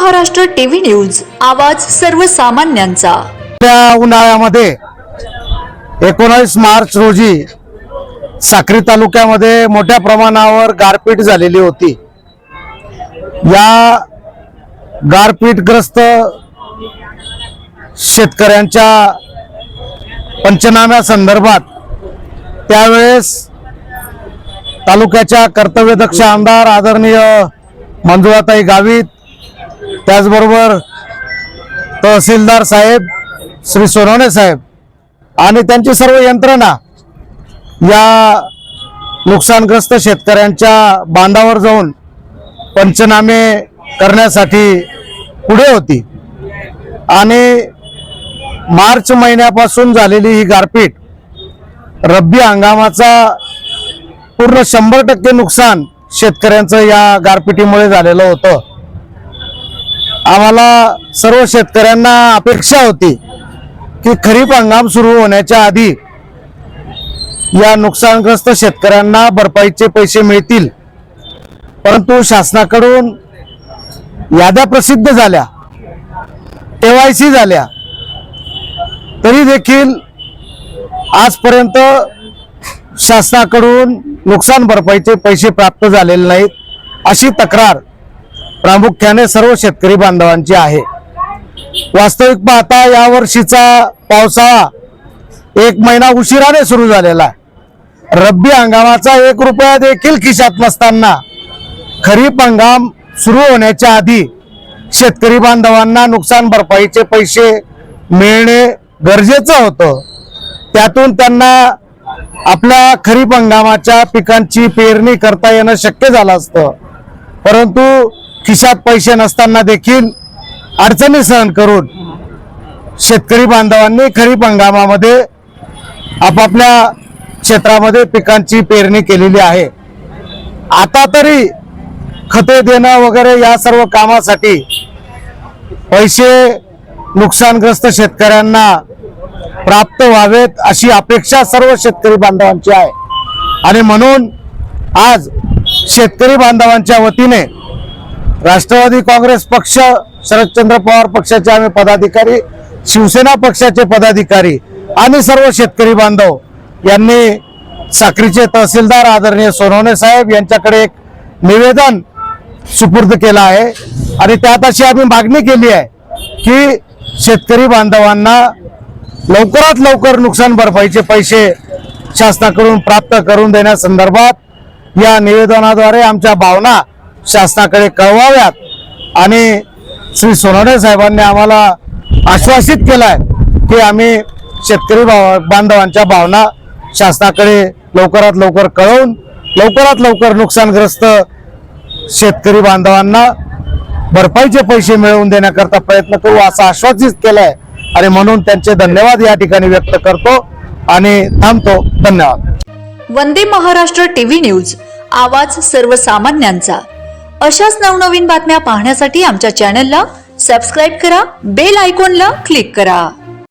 Maharashtra TV news, आवाज सर्वसामान्यांचा। त्या उन्हाळ्यामध्ये 19 मार्च रोजी साक्री तालुक्यामध्ये मोठ्या प्रमाणावर गारपीट झालेली होती। या गारपीटग्रस्त शेतकऱ्यांच्या पंचनाम्या संदर्भात त्यावेळेस तालुक्याच्या कर्तव्यदक्ष आमदार आदरणीय मंजुळाताई गावित, त्याचबरोबर तहसीलदार साहेब श्री सोनवणे साहेब आणि त्यांची सर्व यंत्रणा या नुकसानग्रस्त शेतकऱ्यांच्या बांधावर जाऊन पंचनामे करण्यासाठी पुढे होती। आणि मार्च महिन्यापासून झालेली ही गारपीट रब्बी हंगामाचा पूर्ण 100% नुकसान शेतकऱ्यांचं या गारपिटीमुळे झालेलं होतं। आम्हाला सर्व शेतकऱ्यांना अपेक्षा होती की खरीप हंगाम सुरू होण्याच्या आधी या नुकसानग्रस्त शेतकऱ्यांना भरपाईचे पैसे मिळतील, परंतु शासनाकडून याद्या प्रसिद्ध झाल्या, KYC झाल्या, तरी देखील आजपर्यंत शासनाकडून नुकसान भरपाईचे पैसे प्राप्त झालेले नाहीत, अशी तक्रार प्रामुख्याने सर्व शेतकरी बांधवांची आहे। वास्तविक पाहता या वर्षीचा पावसाळा 1 महिना उशिराने सुरू झालेला आहे। रब्बी हंगामाचा 1 रुपया देखील खिशात नसताना खरीप हंगाम सुरू होण्याच्या आधी शेतकरी बांधवांना नुकसान भरपाईचे पैसे मिळणे गरजेचं होतं। त्यातून त्यांना आपल्या खरीप हंगामाच्या पिकांची पेरणी करता येणं शक्य झालं असतं, परंतु खिशात पैसे नसताना देखील अडचणी सहन करून शेतकरी बांधवांनी खरीप हंगामामध्ये आपापल्या क्षेत्रामध्ये पिकांची पेरणी केलेली आहे। आता तरी खते देणं वगैरे या सर्व कामासाठी पैसे नुकसानग्रस्त शेतकऱ्यांना प्राप्त व्हावेत अशी अपेक्षा सर्व शेतकरी बांधवांची आहे। आणि म्हणून आज शेतकरी बांधवांच्या वतीने राष्ट्रवादी काँग्रेस पक्ष, शरदचंद्र पवार पक्षाचे आम्ही पदाधिकारी, शिवसेना पक्षाचे पदाधिकारी आणि सर्व शेतकरी बांधव यांनी साक्रीचे तहसीलदार आदरणीय सोनवणे साहेब यांच्याकडे एक निवेदन सुपूर्द केलं आहे। आणि त्यात अशी आम्ही मागणी केली आहे की शेतकरी बांधवांना लवकरात लवकर नुकसान भरपाईचे पैसे शासनाकडून प्राप्त करून देण्यासंदर्भात या निवेदनाद्वारे आमच्या भावना शासनाकडे कळवाव्यात। आणि श्री सोनवणे साहेबांनी आम्हाला आश्वासित केलाय की आम्ही शेतकरी बांधवांच्या भावना शासनाकडे लवकरात लवकर कळवून लवकरात लवकर नुकसानग्रस्त शेतकरी बांधवांना भरपाईचे पैसे मिळवून देण्याकरता प्रयत्न करू असं आश्वासित केलंय। आणि म्हणून त्यांचे धन्यवाद या ठिकाणी व्यक्त करतो आणि थांबतो। धन्यवाद। वंदे महाराष्ट्र टीव्ही न्यूज, आवाज सर्वसामान्यांचा। अशाच नवनवीन बातम्या पाहण्यासाठी आमच्या चॅनलला सबस्क्राईब करा, बेल आयकॉनला क्लिक करा।